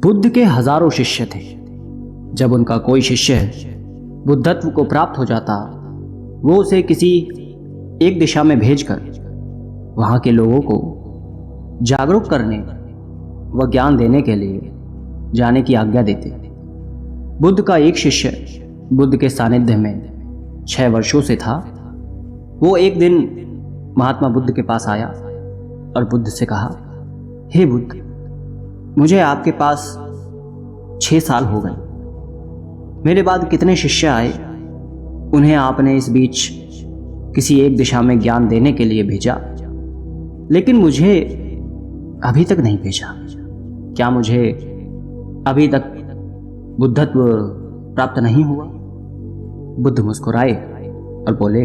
बुद्ध के हजारों शिष्य थे। जब उनका कोई शिष्य बुद्धत्व को प्राप्त हो जाता, वो उसे किसी एक दिशा में भेजकर वहां के लोगों को जागरूक करने व ज्ञान देने के लिए जाने की आज्ञा देते। बुद्ध का एक शिष्य बुद्ध के सानिध्य में 6 वर्षों से था। वो एक दिन महात्मा बुद्ध के पास आया और बुद्ध से कहा, हे बुद्ध, मुझे आपके पास 6 साल हो गए। मेरे बाद कितने शिष्य आए, उन्हें आपने इस बीच किसी एक दिशा में ज्ञान देने के लिए भेजा, लेकिन मुझे अभी तक नहीं भेजा। क्या मुझे अभी तक बुद्धत्व प्राप्त नहीं हुआ? बुद्ध मुस्कुराए और बोले,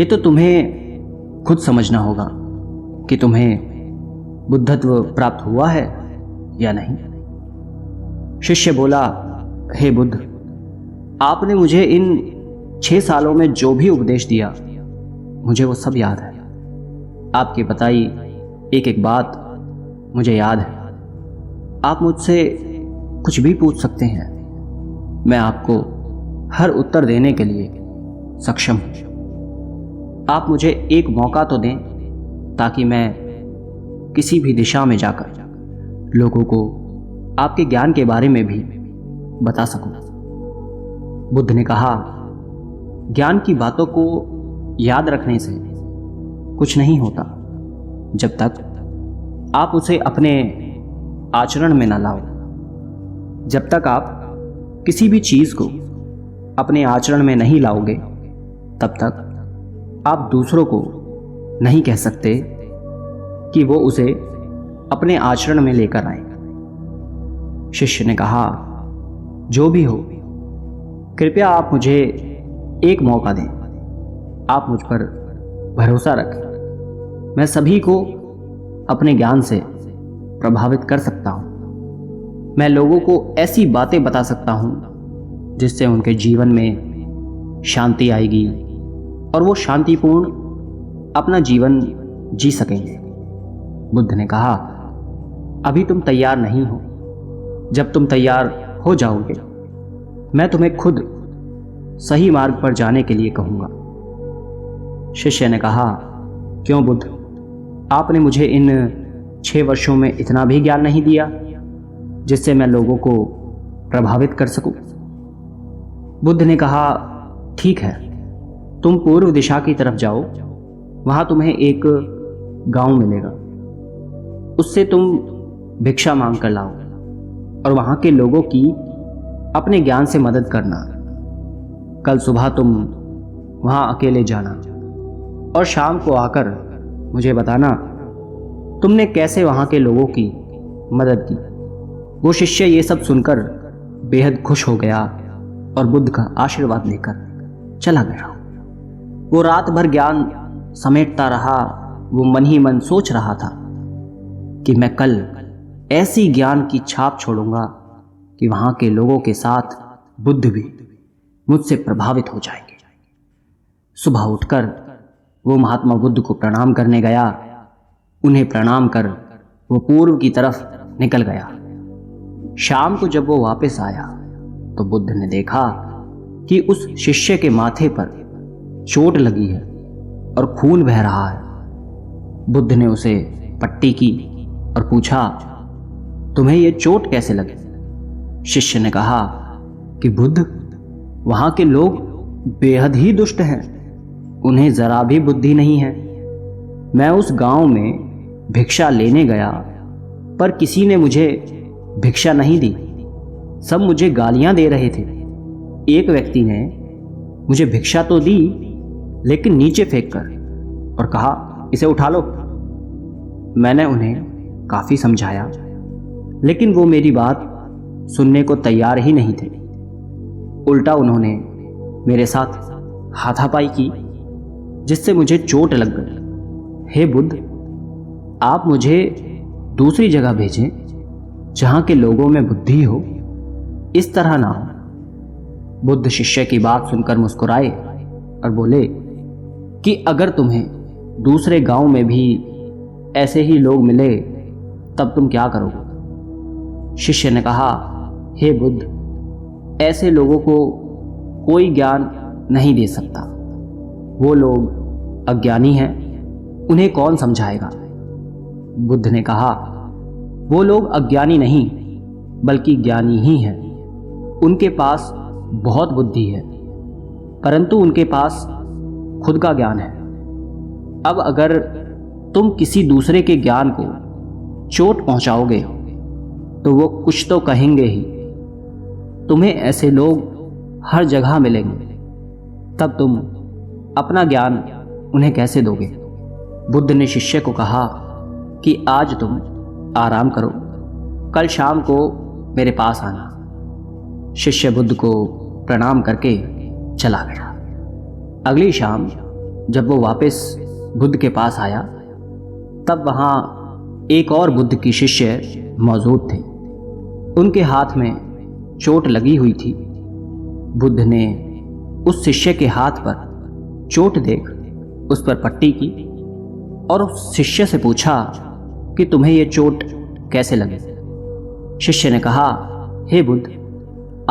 ये तो तुम्हें खुद समझना होगा कि तुम्हें बुद्धत्व प्राप्त हुआ है या नहीं। शिष्य बोला, हे बुद्ध, आपने मुझे इन 6 सालों में जो भी उपदेश दिया, मुझे वो सब याद है। आपकी बताई एक एक बात मुझे याद है। आप मुझसे कुछ भी पूछ सकते हैं, मैं आपको हर उत्तर देने के लिए सक्षम हूं। आप मुझे एक मौका तो दें ताकि मैं किसी भी दिशा में जाकर लोगों को आपके ज्ञान के बारे में भी बता सकूं। बुद्ध ने कहा, ज्ञान की बातों को याद रखने से कुछ नहीं होता जब तक आप उसे अपने आचरण में न लाओ। जब तक आप किसी भी चीज को अपने आचरण में नहीं लाओगे, तब तक आप दूसरों को नहीं कह सकते कि वो उसे अपने आचरण में लेकर आए। शिष्य ने कहा, जो भी हो, कृपया आप मुझे एक मौका दें। आप मुझ पर भरोसा रखें। मैं सभी को अपने ज्ञान से प्रभावित कर सकता हूं। मैं लोगों को ऐसी बातें बता सकता हूं जिससे उनके जीवन में शांति आएगी और वो शांतिपूर्ण अपना जीवन जी सकेंगे। बुद्ध ने कहा, अभी तुम तैयार नहीं हो। जब तुम तैयार हो जाओगे, मैं तुम्हें खुद सही मार्ग पर जाने के लिए कहूंगा। शिष्य ने कहा, क्यों बुद्ध, आपने मुझे इन 6 वर्षों में इतना भी ज्ञान नहीं दिया जिससे मैं लोगों को प्रभावित कर सकूं? बुद्ध ने कहा, ठीक है, तुम पूर्व दिशा की तरफ जाओ। वहां तुम्हें एक गांव मिलेगा। उससे तुम भिक्षा मांग कर लाओ और वहां के लोगों की अपने ज्ञान से मदद करना। कल सुबह तुम वहां अकेले जाना और शाम को आकर मुझे बताना तुमने कैसे वहां के लोगों की मदद की। वो शिष्य ये सब सुनकर बेहद खुश हो गया और बुद्ध का आशीर्वाद लेकर चला गया। वो रात भर ज्ञान समेटता रहा। वो मन ही मन सोच रहा था कि मैं कल ऐसी ज्ञान की छाप छोड़ूंगा कि वहां के लोगों के साथ बुद्ध भी मुझसे प्रभावित हो जाएंगे। सुबह उठकर वो महात्मा बुद्ध को प्रणाम करने गया। उन्हें प्रणाम कर वो पूर्व की तरफ निकल गया। शाम को जब वो वापस आया तो बुद्ध ने देखा कि उस शिष्य के माथे पर चोट लगी है और खून बह रहा है। बुद्ध ने उसे पट्टी की और पूछा, तुम्हें यह चोट कैसे लगी? शिष्य ने कहा कि बुद्ध, वहां के लोग बेहद ही दुष्ट हैं। उन्हें जरा भी बुद्धि नहीं है। मैं उस गांव में भिक्षा लेने गया, पर किसी ने मुझे भिक्षा नहीं दी। सब मुझे गालियां दे रहे थे। एक व्यक्ति ने मुझे भिक्षा तो दी, लेकिन नीचे फेंक कर और कहा, इसे उठा लो। मैंने उन्हें काफी समझाया, लेकिन वो मेरी बात सुनने को तैयार ही नहीं थे। उल्टा उन्होंने मेरे साथ हाथापाई की, जिससे मुझे चोट लग गई। हे बुद्ध, आप मुझे दूसरी जगह भेजें जहां के लोगों में बुद्धि हो, इस तरह ना हो। बुद्ध शिष्य की बात सुनकर मुस्कुराए और बोले कि अगर तुम्हें दूसरे गांव में भी ऐसे ही लोग मिले तब तुम क्या करोगे? शिष्य ने कहा, हे बुद्ध, ऐसे लोगों को कोई ज्ञान नहीं दे सकता। वो लोग अज्ञानी हैं, उन्हें कौन समझाएगा। बुद्ध ने कहा, वो लोग अज्ञानी नहीं बल्कि ज्ञानी ही हैं। उनके पास बहुत बुद्धि है, परंतु उनके पास खुद का ज्ञान है। अब अगर तुम किसी दूसरे के ज्ञान को चोट पहुंचाओगे तो वो कुछ तो कहेंगे ही। तुम्हें ऐसे लोग हर जगह मिलेंगे, तब तुम अपना ज्ञान उन्हें कैसे दोगे। बुद्ध ने शिष्य को कहा कि आज तुम आराम करो, कल शाम को मेरे पास आना। शिष्य बुद्ध को प्रणाम करके चला गया। अगली शाम जब वो वापस बुद्ध के पास आया, तब वहाँ एक और बुद्ध की शिष्य मौजूद थे। उनके हाथ में चोट लगी हुई थी। बुद्ध ने उस शिष्य के हाथ पर चोट देख उस पर पट्टी की और उस शिष्य से पूछा कि तुम्हें ये चोट कैसे लगी। शिष्य ने कहा, हे बुद्ध,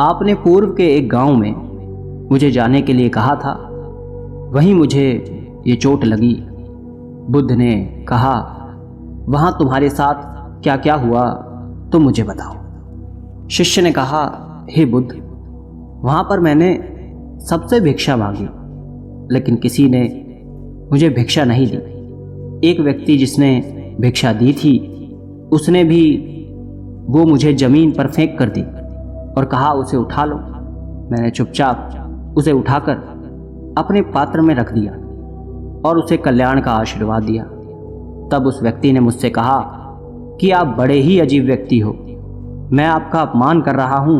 आपने पूर्व के एक गांव में मुझे जाने के लिए कहा था, वहीं मुझे ये चोट लगी। बुद्ध ने कहा, वहां तुम्हारे साथ क्या क्या हुआ तुम मुझे बताओ। शिष्य ने कहा, हे बुद्ध, वहां पर मैंने सबसे भिक्षा मांगी, लेकिन किसी ने मुझे भिक्षा नहीं दी। एक व्यक्ति जिसने भिक्षा दी थी, उसने भी वो मुझे जमीन पर फेंक कर दी और कहा, उसे उठा लो। मैंने चुपचाप उसे उठाकर अपने पात्र में रख दिया और उसे कल्याण का आशीर्वाद दिया। तब उस व्यक्ति ने मुझसे कहा कि आप बड़े ही अजीब व्यक्ति हो, मैं आपका अपमान कर रहा हूँ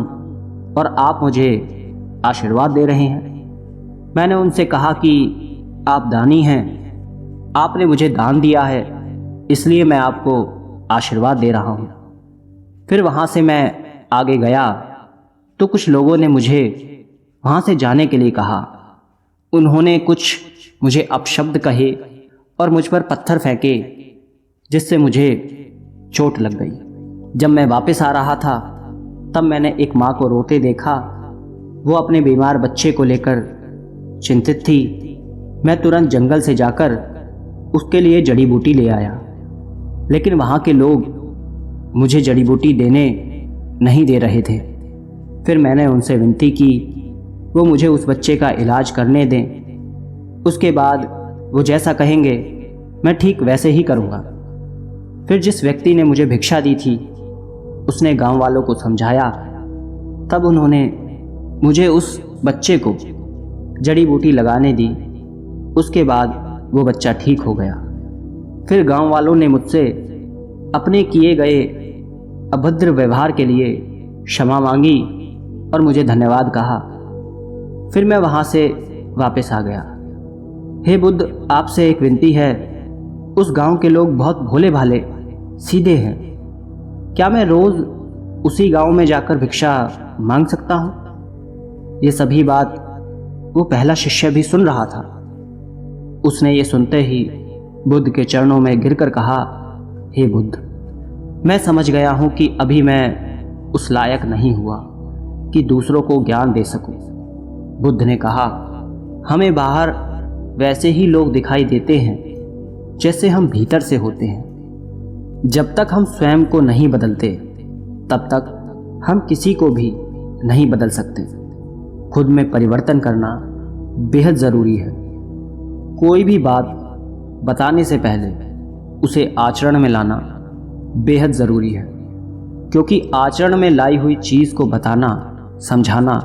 और आप मुझे आशीर्वाद दे रहे हैं। मैंने उनसे कहा कि आप दानी हैं, आपने मुझे दान दिया है, इसलिए मैं आपको आशीर्वाद दे रहा हूँ। फिर वहाँ से मैं आगे गया तो कुछ लोगों ने मुझे वहाँ से जाने के लिए कहा। उन्होंने कुछ मुझे अपशब्द कहे और मुझ पर पत्थर फेंके, जिससे मुझे चोट लग गई। जब मैं वापस आ रहा था, तब मैंने एक माँ को रोते देखा। वो अपने बीमार बच्चे को लेकर चिंतित थी। मैं तुरंत जंगल से जाकर उसके लिए जड़ी बूटी ले आया, लेकिन वहाँ के लोग मुझे जड़ी बूटी देने नहीं दे रहे थे। फिर मैंने उनसे विनती की वो मुझे उस बच्चे का इलाज करने दें। उसके बाद वो जैसा कहेंगे मैं ठीक वैसे ही करूँगा। फिर जिस व्यक्ति ने मुझे भिक्षा दी थी, उसने गांव वालों को समझाया। तब उन्होंने मुझे उस बच्चे को जड़ी बूटी लगाने दी। उसके बाद वो बच्चा ठीक हो गया। फिर गांव वालों ने मुझसे अपने किए गए अभद्र व्यवहार के लिए क्षमा मांगी और मुझे धन्यवाद कहा। फिर मैं वहाँ से वापस आ गया। हे बुद्ध, आपसे एक विनती है। उस गांव के लोग बहुत भोले भाले सीधे हैं। क्या मैं रोज़ उसी गांव में जाकर भिक्षा मांग सकता हूँ? ये सभी बात वो पहला शिष्य भी सुन रहा था। उसने ये सुनते ही बुद्ध के चरणों में गिरकर कहा, हे बुद्ध, मैं समझ गया हूँ कि अभी मैं उस लायक नहीं हुआ कि दूसरों को ज्ञान दे सकूं। बुद्ध ने कहा, हमें बाहर वैसे ही लोग दिखाई देते हैं जैसे हम भीतर से होते हैं। जब तक हम स्वयं को नहीं बदलते, तब तक हम किसी को भी नहीं बदल सकते। खुद में परिवर्तन करना बेहद ज़रूरी है। कोई भी बात बताने से पहले उसे आचरण में लाना बेहद ज़रूरी है, क्योंकि आचरण में लाई हुई चीज़ को बताना, समझाना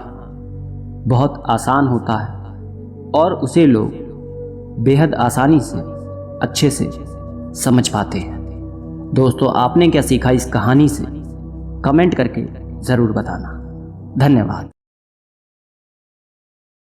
बहुत आसान होता है और उसे लोग बेहद आसानी से अच्छे से समझ पाते हैं। दोस्तों, आपने क्या सीखा इस कहानी से? कमेंट करके ज़रूर बताना। धन्यवाद।